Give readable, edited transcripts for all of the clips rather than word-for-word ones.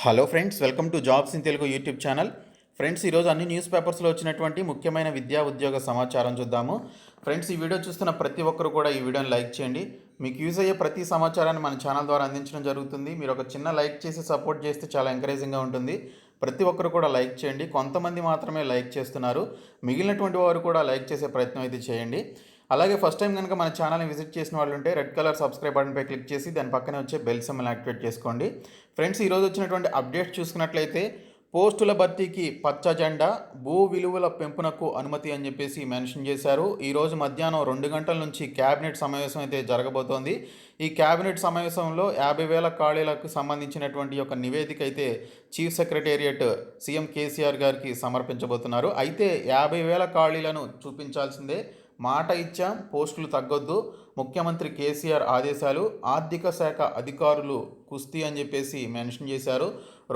Hello friends, welcome to jobs in Telugu YouTube channel. Friends, ఈరోజు అన్ని news పేపర్స్లో వచ్చినటువంటి ముఖ్యమైన విద్యా ఉద్యోగ సమాచారం చూద్దాము. ఫ్రెండ్స్, ఈ వీడియో చూస్తున్న ప్రతి ఒక్కరు కూడా ఈ వీడియోని లైక్ చేయండి. మీకు యూజ్ అయ్యే ప్రతి సమాచారాన్ని మన ఛానల్ ద్వారా అందించడం జరుగుతుంది. మీరు ఒక చిన్న లైక్ చేసి సపోర్ట్ చేస్తే చాలా ఎంకరేజింగ్గా ఉంటుంది. ప్రతి ఒక్కరు కూడా లైక్ చేయండి. కొంతమంది మాత్రమే లైక్ చేస్తున్నారు. మిగిలినటువంటి వారు కూడా లైక్ చేసే ప్రయత్నం అయితే చేయండి. అలాగే ఫస్ట్ టైం కనుక మన ఛానల్ని విజిట్ చేసిన వాళ్ళు ఉంటే రెడ్ కలర్ సబ్స్క్రైబ్ బటన్పై క్లిక్ చేసి దాని పక్కనే వచ్చే బెల్ సింబల్ని యాక్టివేట్ చేసుకోండి. ఫ్రెండ్స్, ఈరోజు వచ్చినటువంటి అప్డేట్స్ చూసుకున్నట్లయితే పోస్టుల భర్తీకి పచ్చ జెండా, భూ విలువల పెంపునకు అనుమతి అని చెప్పేసి మెన్షన్ చేశారు. ఈరోజు మధ్యాహ్నం 2 గంటల నుంచి క్యాబినెట్ సమావేశం అయితే జరగబోతోంది. ఈ క్యాబినెట్ సమావేశంలో 50,000 ఖాళీలకు సంబంధించినటువంటి ఒక నివేదిక అయితే చీఫ్ సెక్రటేరియట్ సీఎం కేసీఆర్ గారికి సమర్పించబోతున్నారు. అయితే 50,000 ఖాళీలను చూపించాల్సిందే. మాట ఇచ్చాం, పోస్టులు తగ్గొద్దు, ముఖ్యమంత్రి కేసీఆర్ ఆదేశాలు, ఆర్థిక శాఖ అధికారులు కుస్తీ అని చెప్పేసి మెన్షన్ చేశారు.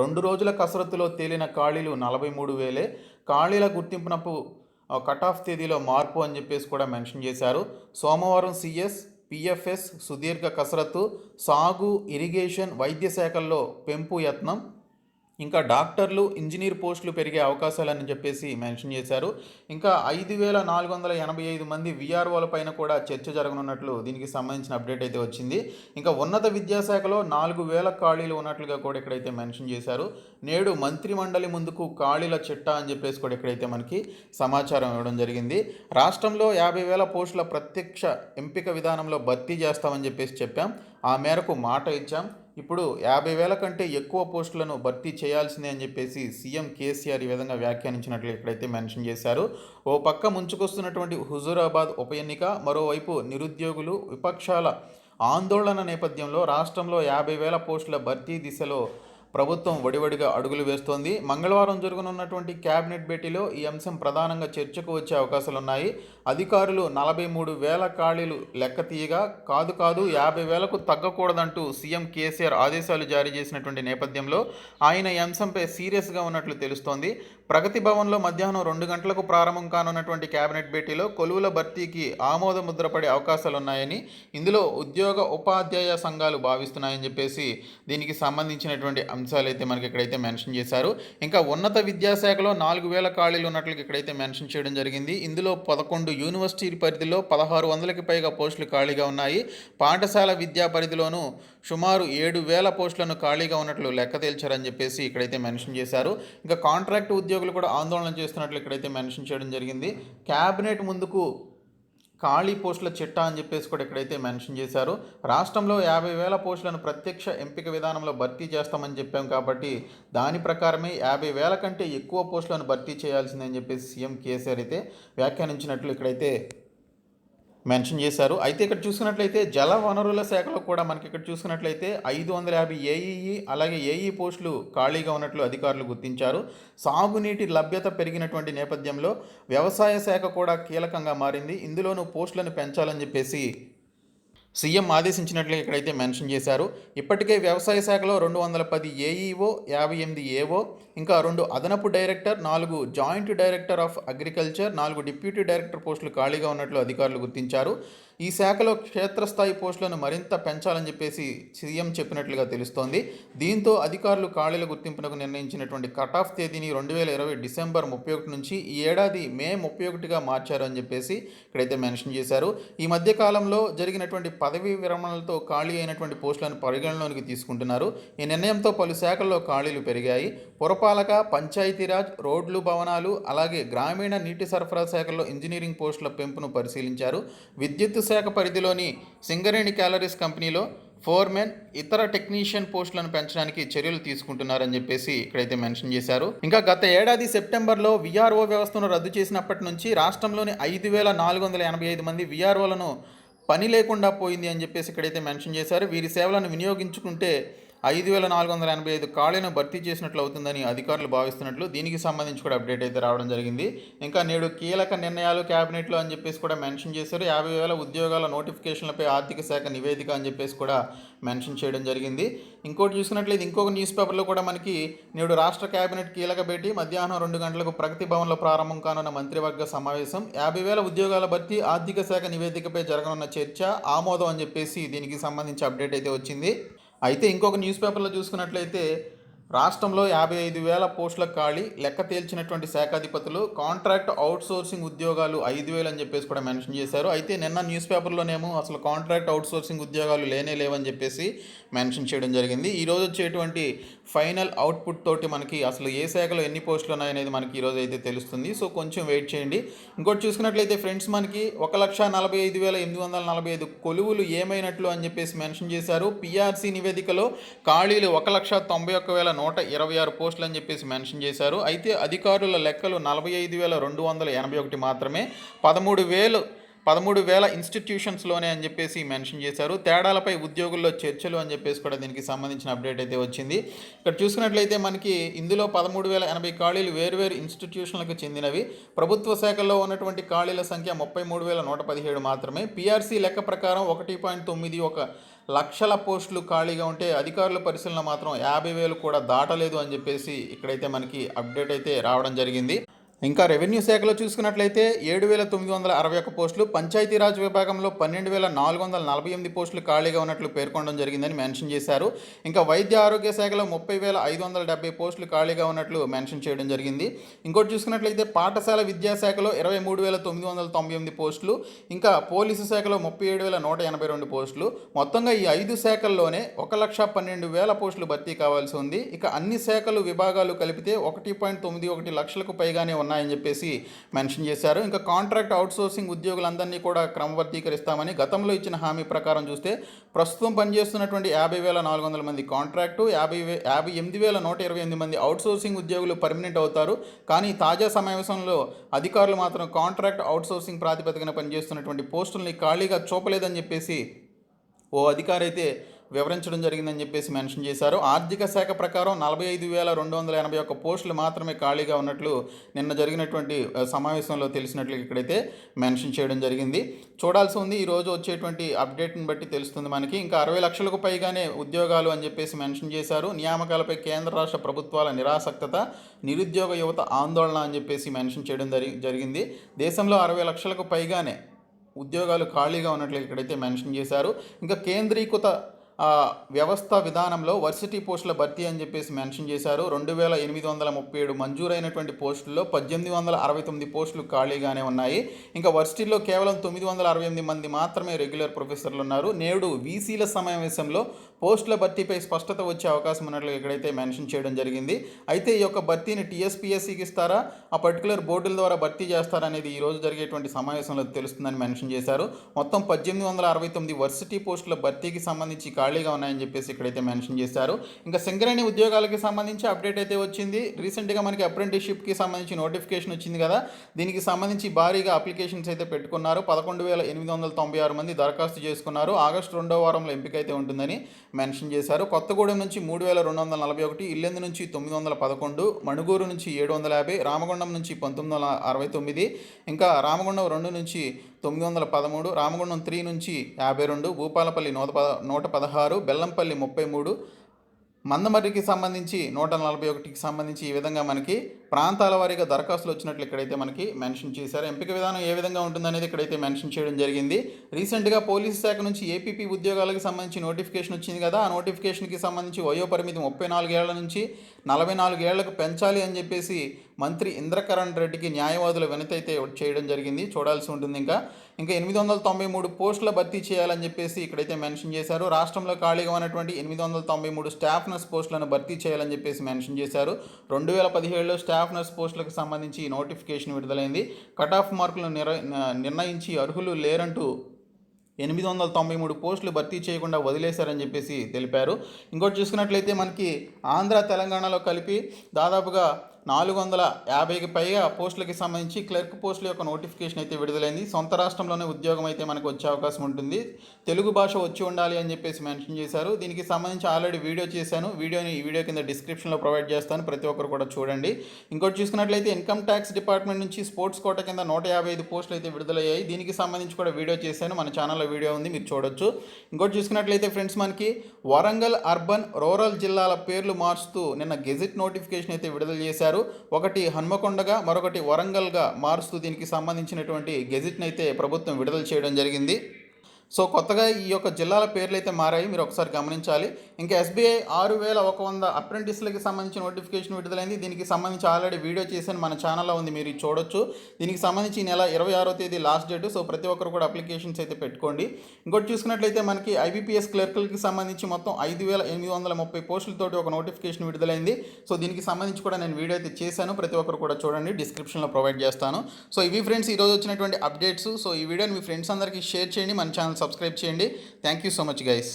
2 రోజుల కసరత్తులో తేలిన ఖాళీలు 43,000. ఖాళీల గుర్తింపునకు కట్ ఆఫ్ తేదీలో మార్పు అని చెప్పేసి కూడా మెన్షన్ చేశారు. సోమవారం సిఎస్, పిఎఫ్ఎస్ సుదీర్ఘ కసరత్తు, సాగు, ఇరిగేషన్, వైద్య శాఖల్లో పెంపు యత్నం, ఇంకా డాక్టర్లు, ఇంజనీర్ పోస్టులు పెరిగే అవకాశాలని చెప్పేసి మెన్షన్ చేశారు. ఇంకా 5,485 మంది విఆర్ఓల పైన కూడా చర్చ జరగనున్నట్లు దీనికి సంబంధించిన అప్డేట్ అయితే వచ్చింది. ఇంకా ఉన్నత విద్యాశాఖలో 4,000 ఖాళీలు ఉన్నట్లుగా కూడా ఇక్కడైతే మెన్షన్ చేశారు. నేడు మంత్రి మండలి ముందుకు ఖాళీల చిట్టా అని చెప్పేసి కూడా ఇక్కడైతే మనకి సమాచారం ఇవ్వడం జరిగింది. రాష్ట్రంలో 50,000 పోస్టుల ప్రత్యక్ష ఎంపిక విధానంలో భర్తీ చేస్తామని చెప్పేసి చెప్పాం. ఆ మేరకు మాట ఇచ్చాం. ఇప్పుడు 50,000 కంటే ఎక్కువ పోస్టులను భర్తీ చేయాల్సిందే అని చెప్పేసి సీఎం కేసీఆర్ ఈ విధంగా వ్యాఖ్యానించినట్లు ఇక్కడైతే మెన్షన్ చేశారు. ఓ పక్క ముంచుకొస్తున్నటువంటి హుజూరాబాద్ ఉప ఎన్నిక, మరోవైపు నిరుద్యోగులు, విపక్షాల ఆందోళన నేపథ్యంలో రాష్ట్రంలో 50,000 పోస్టుల భర్తీ దిశలో ప్రభుత్వం వడివడిగా అడుగులు వేస్తోంది. మంగళవారం జరగనున్నటువంటి క్యాబినెట్ భేటీలో ఈ అంశం ప్రధానంగా చర్చకు వచ్చే అవకాశాలున్నాయి. అధికారులు 43,000 ఖాళీలు లెక్క తీయగా కాదు 50,000కు తగ్గకూడదంటూ సీఎం కేసీఆర్ ఆదేశాలు జారీ చేసినటువంటి నేపథ్యంలో ఆయన ఈ అంశంపై సీరియస్గా ఉన్నట్లు తెలుస్తోంది. ప్రగతి భవన్లో మధ్యాహ్నం 2 గంటలకు ప్రారంభం కానున్నటువంటి క్యాబినెట్ భేటీలో కొలువుల భర్తీకి ఆమోద ముద్ర పడే అవకాశాలున్నాయని, ఇందులో ఉద్యోగ ఉపాధ్యాయ సంఘాలు భావిస్తున్నాయని చెప్పేసి దీనికి సంబంధించినటువంటి అంశాలు అయితే మనకి ఇక్కడైతే మెన్షన్ చేశారు. ఇంకా ఉన్నత విద్యాశాఖలో 4,000 ఖాళీలు ఉన్నట్లు ఇక్కడైతే మెన్షన్ చేయడం జరిగింది. ఇందులో 11 యూనివర్సిటీ పరిధిలో 1,600కి పైగా పోస్టులు ఖాళీగా ఉన్నాయి. పాఠశాల విద్యా పరిధిలోనూ సుమారు 7,000 పోస్టులను ఖాళీగా ఉన్నట్లు లెక్క తేల్చారని చెప్పేసి ఇక్కడైతే మెన్షన్ చేశారు. ఇంకా కాంట్రాక్ట్ ఉద్యోగులు కూడా ఆందోళన చేస్తున్నట్లు ఇక్కడైతే మెన్షన్ చేయడం జరిగింది. క్యాబినెట్ ముందుకు ఖాళీ పోస్టుల చిట్టా అని చెప్పేసి కూడా ఇక్కడైతే మెన్షన్ చేశారు. రాష్ట్రంలో 50,000 పోస్టులను ప్రత్యక్ష ఎంపిక విధానంలో భర్తీ చేస్తామని చెప్పాం కాబట్టి దాని ప్రకారమే 50,000 కంటే ఎక్కువ పోస్టులను భర్తీ చేయాల్సిందని చెప్పేసి సీఎం కేసీఆర్ అయితే వ్యాఖ్యానించినట్లు ఇక్కడైతే మెన్షన్ చేశారు. అయితే ఇక్కడ చూసుకున్నట్లయితే జల వనరుల శాఖలో కూడా మనకి ఇక్కడ చూసుకున్నట్లయితే 550 ఏఈఈ అలాగే ఏఈ పోస్టులు ఖాళీగా ఉన్నట్లు అధికారులు గుర్తించారు. సాగునీటి లభ్యత పెరిగినటువంటి నేపథ్యంలో వ్యవసాయ శాఖ కూడా కీలకంగా మారింది. ఇందులోనూ పోస్టులను పెంచాలని చెప్పేసి సీఎం ఆదేశించినట్లు ఇక్కడైతే మెన్షన్ చేశారు. ఇప్పటికే వ్యవసాయ శాఖలో 210 ఏఈఓ, 58 ఏఓ, ఇంకా 2 అదనపు director, 4 joint director of agriculture, 4 deputy director పోస్టులు ఖాళీగా ఉన్నట్లు అధికారులు గుర్తించారు. ఈ శాఖలో క్షేత్రస్థాయి పోస్టులను మరింత పెంచాలని చెప్పేసి సీఎం చెప్పినట్లుగా తెలుస్తోంది. దీంతో అధికారులు ఖాళీల గుర్తింపునకు నిర్ణయించినటువంటి కట్ ఆఫ్ తేదీని 2020 డిసెంబర్ 31 నుంచి ఈ ఏడాది మే 31గా మార్చారు అని చెప్పేసి ఇక్కడైతే మెన్షన్ చేశారు. ఈ మధ్య కాలంలో జరిగినటువంటి పదవీ విరమణలతో ఖాళీ అయినటువంటి పోస్టులను పరిగణలోనికి తీసుకుంటున్నారు. ఈ నిర్ణయంతో పలు శాఖల్లో ఖాళీలు పెరిగాయి. పురపాలక, పంచాయతీరాజ్, రోడ్లు, భవనాలు, అలాగే గ్రామీణ నీటి సరఫరా శాఖల్లో ఇంజనీరింగ్ పోస్టుల పెంపును పరిశీలించారు. విద్యుత్ శాఖ పరిధిలోని సింగరేణి క్యాలరీస్ కంపెనీలో ఫోర్మెన్, ఇతర టెక్నీషియన్ పోస్టులను పెంచడానికి చర్యలు తీసుకుంటున్నారని చెప్పేసి ఇక్కడైతే మెన్షన్ చేశారు. ఇంకా గత ఏడాది సెప్టెంబర్లో విఆర్ఓ వ్యవస్థను రద్దు చేసినప్పటి నుంచి రాష్ట్రంలోని 5,485 మంది విఆర్ఓలను పని లేకుండా పోయింది అని చెప్పేసి ఇక్కడైతే మెన్షన్ చేశారు. వీరి సేవలను వినియోగించుకుంటే 5,485 ఖాళీలను భర్తీ చేసినట్లు అవుతుందని అధికారులు భావిస్తున్నట్లు దీనికి సంబంధించి కూడా అప్డేట్ అయితే రావడం జరిగింది. ఇంకా నేడు కీలక నిర్ణయాలు క్యాబినెట్లో అని చెప్పేసి కూడా మెన్షన్ చేశారు. 50,000 ఉద్యోగాల నోటిఫికేషన్లపై ఆర్థిక శాఖ నివేదిక అని చెప్పేసి కూడా మెన్షన్ చేయడం జరిగింది. ఇంకోటి చూసుకున్నట్లయితే ఇంకొక న్యూస్ పేపర్లో కూడా మనకి నేడు రాష్ట్ర క్యాబినెట్ కీలక భేటీ, మధ్యాహ్నం 2 గంటలకు ప్రగతి భవన్లో ప్రారంభం కానున్న మంత్రివర్గ సమావేశం, 50,000 ఉద్యోగాల భర్తీ, ఆర్థిక శాఖ నివేదికపై జరగనున్న చర్చ, ఆమోదం అని చెప్పేసి దీనికి సంబంధించి అప్డేట్ అయితే వచ్చింది. అయితే ఇంకొక న్యూస్ పేపర్లో చూసుకున్నట్లయితే రాష్ట్రంలో 55,000 పోస్టుల ఖాళీ లెక్క తేల్చినటువంటి శాఖాధిపతులు. కాంట్రాక్ట్ అవుట్సోర్సింగ్ ఉద్యోగాలు 5,000 అని చెప్పేసి కూడా మెన్షన్ చేశారు. అయితే నిన్న న్యూస్ పేపర్లోనేమో అసలు కాంట్రాక్ట్ అవుట్సోర్సింగ్ ఉద్యోగాలు లేవని చెప్పేసి మెన్షన్ చేయడం జరిగింది. ఈరోజు వచ్చేటువంటి ఫైనల్ అవుట్పుట్ తోటి మనకి అసలు ఏ శాఖలో ఎన్ని పోస్టులు ఉన్నాయనేది మనకి ఈరోజు అయితే తెలుస్తుంది. సో కొంచెం వెయిట్ చేయండి. ఇంకోటి చూసుకున్నట్లయితే ఫ్రెండ్స్, మనకి 1,45,845 కొలువులు ఏమైనట్లు అని చెప్పేసి మెన్షన్ చేశారు. పిఆర్సీ నివేదికలో ఖాళీలు 1,91,126 పోస్టులు అని చెప్పేసి మెన్షన్ చేశారు. అయితే అధికారుల లెక్కలు 45,281 మాత్రమే. 13,000 ఇన్స్టిట్యూషన్స్లోనే అని చెప్పేసి మెన్షన్ చేశారు. తేడాలపై ఉద్యోగుల్లో చర్చలు అని చెప్పేసి కూడా దీనికి సంబంధించిన అప్డేట్ అయితే వచ్చింది. ఇక్కడ చూసుకున్నట్లయితే మనకి ఇందులో 13,080 ఖాళీలు వేరువేరు ఇన్స్టిట్యూషన్లకు చెందినవి. ప్రభుత్వ శాఖల్లో ఉన్నటువంటి ఖాళీల సంఖ్య 33,117 మాత్రమే. పిఆర్సీ లెక్క ప్రకారం 1.91 లక్షల పోస్టులు ఖాళీగా ఉంటే అధికారుల పరిశీలన మాత్రం 50,000 కూడా దాటలేదు అని చెప్పేసి ఇక్కడైతే మనకి అప్డేట్ అయితే రావడం జరిగింది. ఇంకా రెవెన్యూ శాఖలో చూసుకున్నట్లయితే 7,961 పోస్టులు, పంచాయతీరాజ్ విభాగంలో 12,448 పోస్టులు ఖాళీగా ఉన్నట్లు పేర్కొనడం జరిగిందని మెన్షన్ చేశారు. ఇంకా వైద్య ఆరోగ్య శాఖలో 30,570 పోస్టులు ఖాళీగా ఉన్నట్లు మెన్షన్ చేయడం జరిగింది. ఇంకోటి చూసుకున్నట్లయితే పాఠశాల విద్యాశాఖలో 23,998 పోస్టులు, ఇంకా పోలీసు శాఖలో 37,182 పోస్టులు. మొత్తంగా ఈ 5 శాఖల్లోనే 1,12,000 పోస్టులు భర్తీ కావాల్సి ఉంది. ఇక అన్ని శాఖలు విభాగాలు కలిపితే 1.91 లక్షలకు పైగానే ఉన్నాయని చెప్పేసి మెన్షన్ చేశారు. ఇంకా కాంట్రాక్ట్ అవుట్సోర్సింగ్ ఉద్యోగులందరినీ కూడా క్రమబద్ధీకరిస్తామని గతంలో ఇచ్చిన హామీ ప్రకారం చూస్తే ప్రస్తుతం పనిచేస్తున్నటువంటి 50,400 మంది కాంట్రాక్టు, 58,128 మంది అవుట్సోర్సింగ్ ఉద్యోగులు పర్మనెంట్ అవుతారు. కానీ తాజా సమావేశంలో అధికారులు మాత్రం కాంట్రాక్ట్ అవుట్సోర్సింగ్ ప్రాతిపదికన పనిచేస్తున్నటువంటి పోస్టుల్ని ఖాళీగా చూపలేదని చెప్పేసి ఓ అధికారి అయితే వివరించడం జరిగిందని చెప్పేసి మెన్షన్ చేశారు. ఆర్థిక శాఖ ప్రకారం 45,281 పోస్టులు మాత్రమే ఖాళీగా ఉన్నట్లు నిన్న జరిగినటువంటి సమావేశంలో తెలిసినట్లు ఇక్కడైతే మెన్షన్ చేయడం జరిగింది. చూడాల్సి ఉంది. ఈరోజు వచ్చేటువంటి అప్డేట్ని బట్టి తెలుస్తుంది మనకి. ఇంకా 60 లక్షలకు పైగానే ఉద్యోగాలు అని చెప్పేసి మెన్షన్ చేశారు. నియామకాలపై కేంద్ర రాష్ట్ర ప్రభుత్వాల నిరాసక్తత, నిరుద్యోగ యువత ఆందోళన అని చెప్పేసి మెన్షన్ చేయడం జరిగింది. దేశంలో 60 లక్షలకు పైగానే ఉద్యోగాలు ఖాళీగా ఉన్నట్లు ఇక్కడైతే మెన్షన్ చేశారు. ఇంకా కేంద్రీకృత వ్యవస్థ విధానంలో వర్సిటీ పోస్టుల భర్తీ అని చెప్పేసి మెన్షన్ చేశారు. 2,837 మంజూరైనటువంటి పోస్టుల్లో 1,869 పోస్టులు ఖాళీగానే ఉన్నాయి. ఇంకా వర్సిటీల్లో కేవలం 968 మంది మాత్రమే రెగ్యులర్ ప్రొఫెసర్లు ఉన్నారు. నేడు వీసీల సమావేశంలో పోస్టుల భర్తీపై స్పష్టత వచ్చే అవకాశం ఉన్నట్లు ఇక్కడైతే మెన్షన్ చేయడం జరిగింది. అయితే ఈ యొక్క భర్తీని టీఎస్పీఎస్సీకి ఇస్తారా, ఆ పర్టికులర్ బోర్డుల ద్వారా భర్తీ చేస్తారా అనేది ఈరోజు జరిగేటువంటి సమావేశంలో తెలుస్తుందని మెన్షన్ చేశారు. మొత్తం 1,869 వర్సిటీ పోస్టుల భర్తీకి సంబంధించి ఖాళీగా ఉన్నాయని చెప్పేసి ఇక్కడైతే మెన్షన్ చేశారు. ఇంకా సింగరేణి ఉద్యోగాలకి సంబంధించి అప్డేట్ అయితే వచ్చింది. రీసెంట్గా మనకి అప్రెంటిస్షిప్కి సంబంధించి నోటిఫికేషన్ వచ్చింది కదా, దీనికి సంబంధించి భారీగా అప్లికేషన్స్ అయితే పెట్టుకున్నారు. 11,896 మంది దరఖాస్తు చేసుకున్నారు. ఆగస్టు 2వ వారంలో ఎంపిక అయితే ఉంటుందని మెన్షన్ చేశారు. కొత్తగూడెం నుంచి 3,241, ఇల్లెందు నుంచి 911, మణుగూరు నుంచి 750, రామగుండం నుంచి 1969, ఇంకా రామగుండం 2 నుంచి 913, రామగుండం 3 నుంచి 52, భూపాలపల్లి 116, బెల్లంపల్లి 33, మందమర్రికి సంబంధించి 141కి సంబంధించి ఈ విధంగా మనకి ప్రాంతాల వారీగా దరఖాస్తులు వచ్చినట్లు ఇక్కడైతే మనకి మెన్షన్ చేశారు. ఎంపిక విధానం ఏ విధంగా ఉంటుందనేది ఇక్కడైతే మెన్షన్ చేయడం జరిగింది. రీసెంట్గా పోలీసు శాఖ నుంచి ఏపీపీ ఉద్యోగాలకు సంబంధించి నోటిఫికేషన్ వచ్చింది కదా, ఆ నోటిఫికేషన్కి సంబంధించి వయోపరిమితి 34 ఏళ్ల నుంచి 44 ఏళ్లకు పెంచాలి అని చెప్పేసి మంత్రి ఇంద్రకరణ్ రెడ్డికి న్యాయవాదుల వినతి అయితే చేయడం జరిగింది. చూడాల్సి ఉంటుంది. ఇంకా 893 పోస్టుల భర్తీ చేయాలని చెప్పేసి ఇక్కడైతే మెన్షన్ చేశారు. రాష్ట్రంలో ఖాళీగా ఉన్నటువంటి 893 స్టాఫ్ నర్స్ పోస్టులను భర్తీ చేయాలని చెప్పేసి మెన్షన్ చేశారు. 2017లో స్టాఫ్ నర్స్ పోస్టులకు సంబంధించి నోటిఫికేషన్ విడుదలైంది. కట్ ఆఫ్ మార్కులను నిర్ణయించి అర్హులు లేరంటూ 893 పోస్టులు భర్తీ చేయకుండా వదిలేశారని చెప్పేసి తెలిపారు. ఇంకోటి చూసుకున్నట్లయితే మనకి ఆంధ్ర తెలంగాణలో కలిపి దాదాపుగా 450కి పైగా పోస్టులకి సంబంధించి క్లర్క్ పోస్టుల యొక్క నోటిఫికేషన్ అయితే విడుదలైంది. సొంత రాష్ట్రంలోనే ఉద్యోగం అయితే మనకు వచ్చే అవకాశం ఉంటుంది. తెలుగు భాష వచ్చి ఉండాలి అని చెప్పేసి మెన్షన్ చేశారు. దీనికి సంబంధించి ఆల్రెడీ వీడియో చేశాను. ఈ వీడియో కింద డిస్క్రిప్షన్లో ప్రొవైడ్ చేస్తాను, ప్రతి ఒక్కరు కూడా చూడండి. ఇంకోటి చూసుకున్నట్లయితే ఇన్కమ్ ట్యాక్స్ డిపార్ట్మెంట్ నుంచి స్పోర్ట్స్ కోట కింద 155 పోస్టులు అయితే విడుదలయ్యాయి. దీనికి సంబంధించి కూడా వీడియో చేశాను, మన ఛానల్లో వీడియో ఉంది, మీరు చూడొచ్చు. ఇంకోటి చూసుకున్నట్లయితే ఫ్రెండ్స్, మనకి వరంగల్ అర్బన్ రూరల్ జిల్లాల పేర్లు మార్చుతూ నిన్న గెజిట్ నోటిఫికేషన్ అయితే విడుదల చేశారు. ఒకటి హన్మకొండగా మరొకటి వరంగల్గా మారుస్తూ దీనికి సంబంధించినటువంటి గెజిట్ని అయితే ప్రభుత్వం విడుదల చేయడం జరిగింది. సో కొత్తగా ఈ యొక్క జిల్లాల పేర్లు అయితే మారాయి, మీరు ఒకసారి గమనించాలి. ఇంకా ఎస్బీఐ 6,100 అప్రెంటిస్లకి సంబంధించి నోటిఫికేషన్ విడుదలైంది. దీనికి సంబంధించి ఆల్రెడీ వీడియో చేశాను, మన ఛానల్లో ఉంది, మీరు ఇది చూడొచ్చు. దీనికి సంబంధించి ఈ నెల 26వ తేదీ లాస్ట్ డేట్. సో ప్రతి ఒక్కరు కూడా అప్లికేషన్స్ అయితే పెట్టుకోండి. ఇంకోటి చూసుకున్నట్లయితే మనకి ఐబీపీఎస్ క్లర్కులకి సంబంధించి మొత్తం 5,830 పోస్టులతోటి ఒక నోటిఫికేషన్ విడుదలైంది. సో దీనికి సంబంధించి కూడా నేను వీడియో అయితే చేశాను, ప్రతి ఒక్కరు కూడా చూడండి, డిస్క్రిప్షన్లో ప్రొవైడ్ చేస్తాను. సో ఇవి ఫ్రెండ్స్ ఈరోజు వచ్చినటువంటి అప్డేట్స్. సో ఈ వీడియోని మీ ఫ్రెండ్స్ అందరికీ షేర్ చేయండి, మన ఛానల్ సబ్స్క్రైబ్ చేయండి. Thank you so much guys.